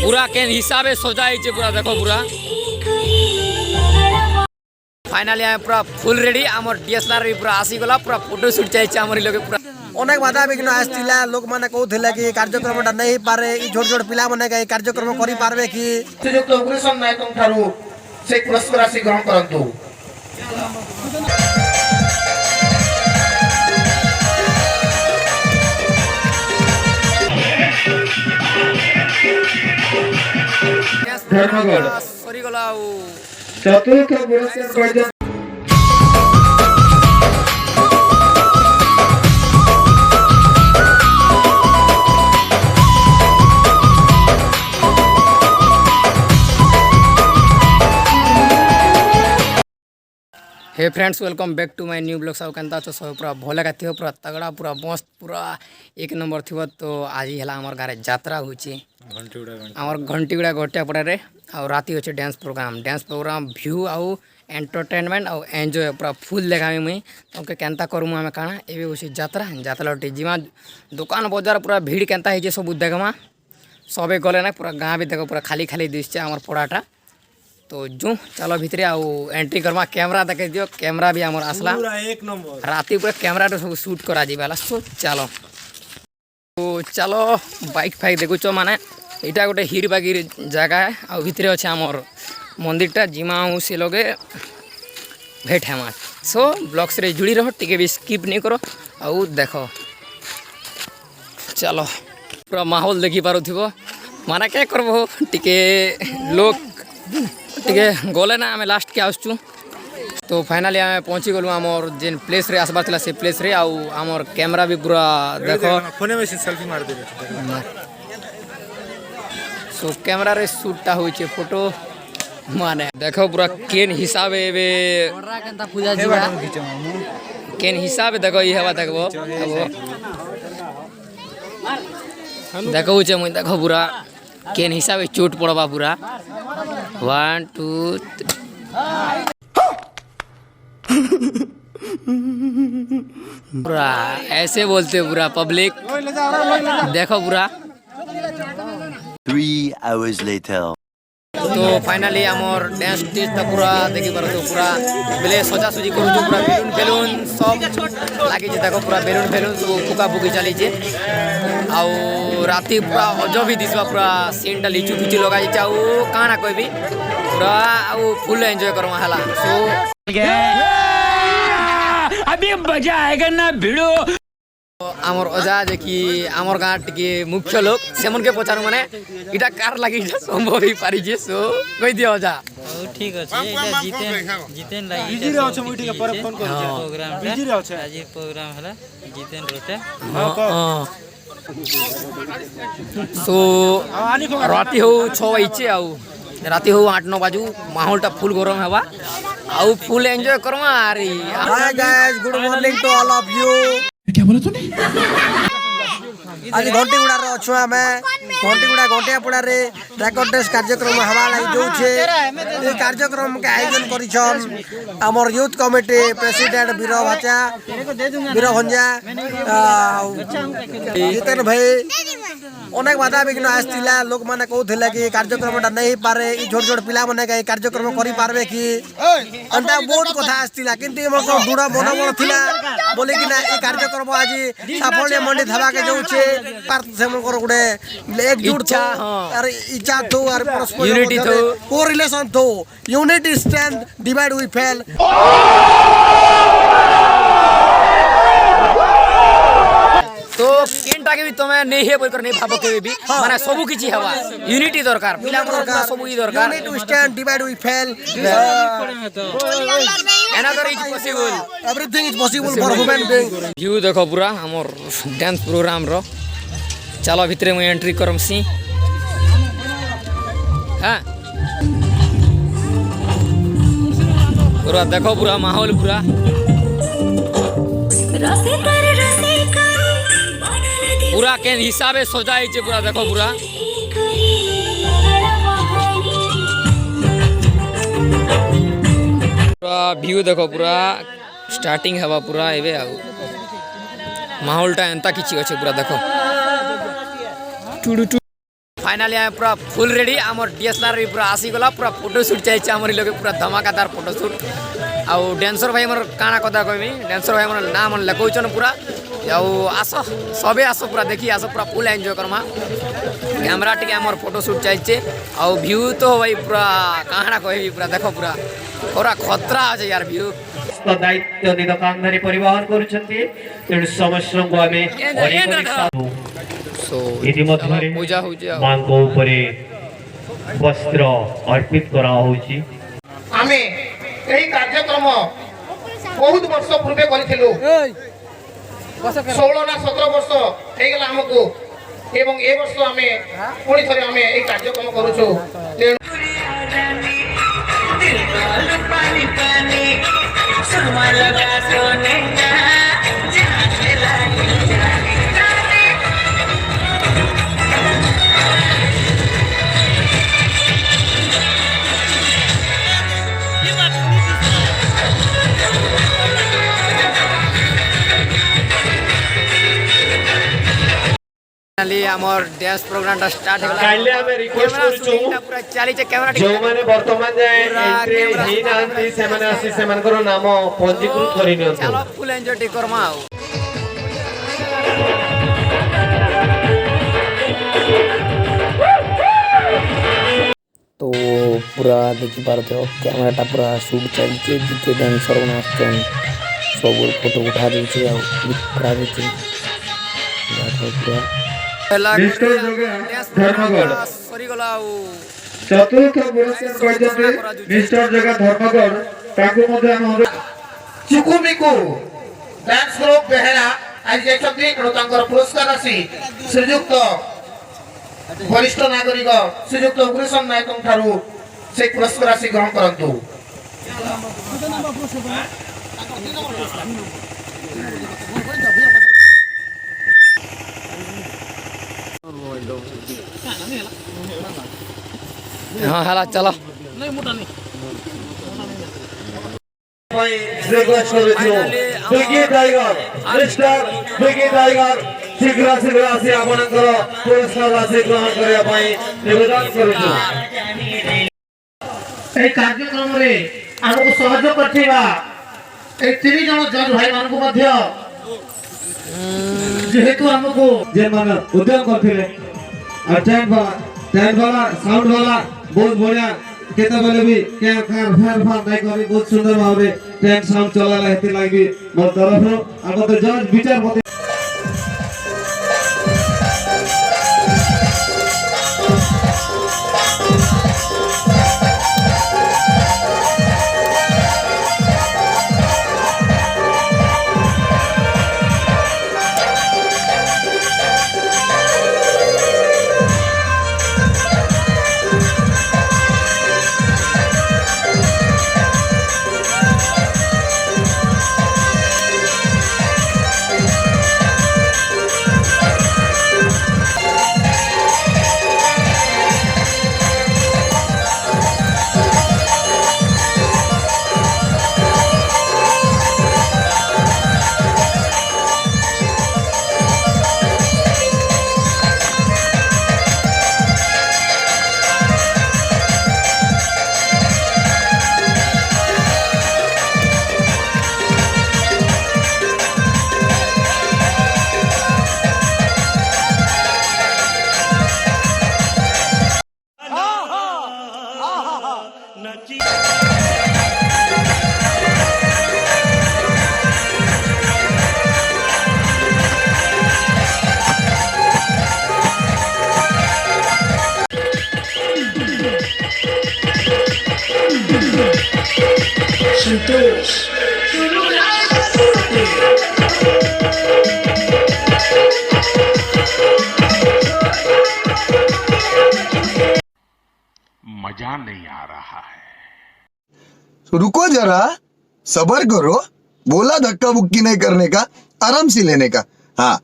पूरा केन हिसाबे सजाई पूरा देखो पूरा फाइनली आम पूरा फुल रेडी आमर डीएसएलआर भी पूरा आसी गला पूरा फोटो शूट चाहिए आमर लोग पूरा अनेक बाधा विघ्न आसला लोक मैंने कहते कि कार्यक्रम नहीं पारे छोट छोट पिला माने कार्यक्रम करि पारबे कि श्रीयुक्त उग्रेशन नायक ठारू से पुरस्कार राशि ग्रहण करंतु। धर्मगढ़ सरी गला चतुर्थ पुरस्कार hey friends welcome back to my new blog सब केनता तो सब पूरा भले का पूरा तगड़ा पूरा मस्त पूरा एक नंबर थी तो आज ही है आमर गारे यात्रा होची आमर घंटीगुड़ा गोटिया पड़े और राति होचे डांस प्रोग्राम व्यू आउ एंटरटेनमेंट आउ एंजॉय पूरा फुल देखामी मुई तुमके केनता करूँ आम काଣା एवं होची यात्रा जिमा दुकान बजार पूरा भीड़ केनता है सब देखमा सबे गले ना पूरा गाँव भी देखो पूरा खाली खाली दिशे आमर पड़ाटा तो जो चलो भितरे आउ एंट्री करमा कैमरा देखे दियो कैमरा भी आमर आसला एक नंबर राति पूरा कैमरा सब शूट करा जीवाला सो चलो तो चलो बाइक फाइक देखुच माने यहाँ गोटे हिरबागिर जगह है आ भितरे अच्छे आमर मंदिरटा जिमा से लगे भेट हेमा सो ब्लॉग्स रे जुड़ी रहो टिके भी स्किप नहीं करो आउ देखो चलो पूरा माहौल देखी पारुथिबो माना क्या करबो टिके लोग टिके गले ना आम लास्ट के आसचु तो फाइनली आम पहुँची गलु आमर जेन प्लेस रे आसबार थिला से प्लेस रे आउ आमर कैमरा भी पूरा देखो फोन में सेल्फी मार देबे सो कैमरा रे शूटटा होइछे फोटो माने देखो पूरा केन हिसाब एबे केनता पूजा जीवा केन हिसाब देखो ई हेबा देखबो देखो उचे मुई देखो पूरा केन हिसाब चोट पड़बा पूरा 1 2 पूरा ऐसे बोलते पूरा पब्लिक देखो पूरा 3 hours later तो फाइनली आमर डांस स्टेज तो पूरा देखी पार तो पूरा बेले सजासुजी करूँ पूरा बेलून बेलून सब लगी देखो पूरा बेलून बेलून सब फुका फुकी चली आउ राति पूरा अजब ही दिशा पूरा सीन टा लिचु फिचु लगा आउ काना कोई भी पूरा आउ फुल एंजॉय करमा हला सो अभी मजा आएगा ना भिड़ो आमर अजा जे कि आमर गाँ टिके मुख्य लोग सेमन के पचारू माने इटा कार लागि संभव ही पारि जे सो कहि दियो अजा ठीक अछि एटा जितेन लागि बिजी रे छ मुई ठीक पर फोन कर प्रोग्राम बिजी रे छ आज प्रोग्राम हला जितेन रोते सो राति हो 6 बजे आउ राति हो 8-9 बाजू माहौलटा फुल गरम हेबा आउ फुल एंजॉय करमा अरे hi guys good morning to all of you क्या बोला तूने आज घंटीगुड़ा रे अछु हमें घंटीगुड़ा घंटिया पड़ा रे रेकॉर्ड टेस्ट कार्यक्रम हवा लागि जो छे ए कार्यक्रम के आयोजन करिछन हमर यूथ कमिटी प्रेसिडेंट वीर भाचा वीर भंजा जितेन भाई अनेक बाधा विघ्न आसला लोक मैंने कहते कि कार्यक्रम नहीं पारे छोट छोट पिला माने कार्यक्रम करि पारबे कि अंता बहुत कथा आसला किंतु हमर दृढ़ मनोबल थिला बोले कि ना ए कार्यक्रम आज साफल्य मंडित हवा के जो छे पार्थ सेमकर गुडे एकजुट थो और इच्छा थो और परस्पर यूनिटी थो कोरिलेशन थो unity strength divide we fail तो केनटा के भी तमे नहीं है बोलकर नहीं भाबो के भी माने सबु किछि हवा यूनिटी दरकार पिला दरकार सबु ई दरकार unity stand divide we fail another is possible everything is possible for human being view देखो पूरा हमर डांस प्रोग्राम रो चलो भितरे मैं एंट्री करम सी हां पूरा देखो पूरा माहौल पूरा पूरा के हिसाबे सजाई छे पूरा देखो पूरा पूरा व्यू देखो पूरा स्टार्टिंग हवा पूरा एबे आउ माहौलटा एंता किछि अछि पूरा देखो टुडु फाइनाली आम पूरा फुल रेडी आम डीएसएलआर भी पूरा आसीगला पूरा फोटोशूट चाहिए आम लोग पूरा धमाकादार फोटोशूट आउ डांसर भाई मोर काଣା कथा कहमी डांसर भाई मोर नाम लिखौन पूरा आउ आस सबे आस पूरा देखी आस पूरा फुल एंजॉय करमा कैमरा टिके आम फोटोशूट चाहिए आउ व्यू तो भाई पूरा काଣା कहबी पूरा देख पूरा पूरा खतरा अच्छे यार व्यू दायित्व निदकांधारी परिवहन करुछंती तेणु समस्त को आमे सो इतिमध्ये पूजा हो मांको उपरे वस्त्र अर्पित करा होची आमे एही कार्यक्रम बहुत वर्ष पूर्वे करिथिलु 16 ना 17 वर्ष हे गेला हमकु एवं ए वर्ष आमे पुणी थरे आमे एही कार्यक्रम करूछु तेणु पानी पानी सुरमा लगा सोने आमर डांस प्रोग्राम स्टार्ट होला काइले हमें रिक्वेस्ट करूछु पूरा चली जे कैमरा जो माने वर्तमान जाय एंट्री ही नांती से माने आसी से मानकर नाम पंजीकृत करि नियंतो चलो फुल एंजॉय टी करमा तो पूरा देखि पारते हो कैमराटा पूरा शूट चलছে जिते डांसर बना आछन सब फोटो उठा देछे आ करा देछे पूरा धर्मगढ़ सरीगला चतुर्थ पुरस्कार पाइछन्ते मिस्टर जगह धर्मगढ़ ताको मध्ये हम चुकुमिकु डांस ग्रुप बेहरा आज जेछन्ते तांकर पुरस्कार राशि श्रीयुक्त वरिष्ठ नागरिक श्रीयुक्त उग्रसेन नायक ठारू से पुरस्कार राशि ग्रहण करंतु हाँ हाला चलो रिक्वेस्ट करूछु बिगी टाइगर मिस्टर बिगी टाइगर शीघ्र शीघ्र आसी आपनकर पुरस्कार राशि ग्रहण करिया पई निवेदन करूछु ए कार्यक्रम रे हमको सहयोग करथिबा ए 3 जण जज भाई मानकु मध्य जेहेतु हमको जे मान उद्योग करथिले आ टेंट वाला साउंड वाला बहुत बढ़िया केते बेले भी के कार फेर फार नहीं करी बहुत सुंदर भाव रे टेंट साउंड चला हेती लागी मोर तरफ आ मते जज विचार संतोष मजा नहीं आ रहा है। रुको जरा, सबर करो। बोला धक्का बुक्की नहीं करने का, आराम से लेने का। हाँ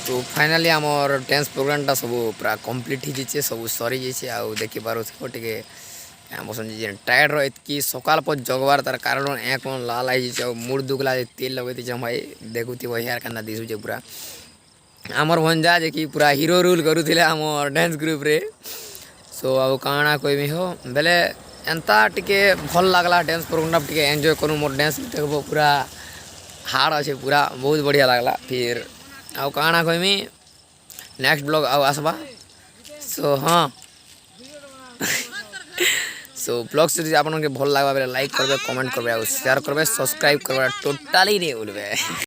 तो फाइनाली आमर डांस प्रोग्राम टा सब पूरा कंप्लीट हो सब सरी जाइए आउ देखि पारुथिबो टिके बसन जे टायर्ड रह कि सकाल पर जगवार तार कारण एक लाल आई मुड़ दुगला तेल लगे भाई देखुथि यार केना दिशुचे पूरा आमर भंजा जे कि पूरा हीरो रोल करुथिले आमर डांस ग्रुप रे सो आउ काଣା कहबी हो बेले एंता टिके भल लागला डांस प्रोग्राम टिके एंजॉय करू मोर डांस देखबो पूरा हार्ड अच्छे पूरा बहुत बढ़िया लागला फिर आउ काଣା कहमी नेक्स्ट ब्लॉग आउ आसबा सो हाँ सो ब्लॉग से आपन के भल लागबा बेले लाइक करबे कमेंट करबे और शेयर करबे सब्सक्राइब करबे टोटली नहीं भूलबे।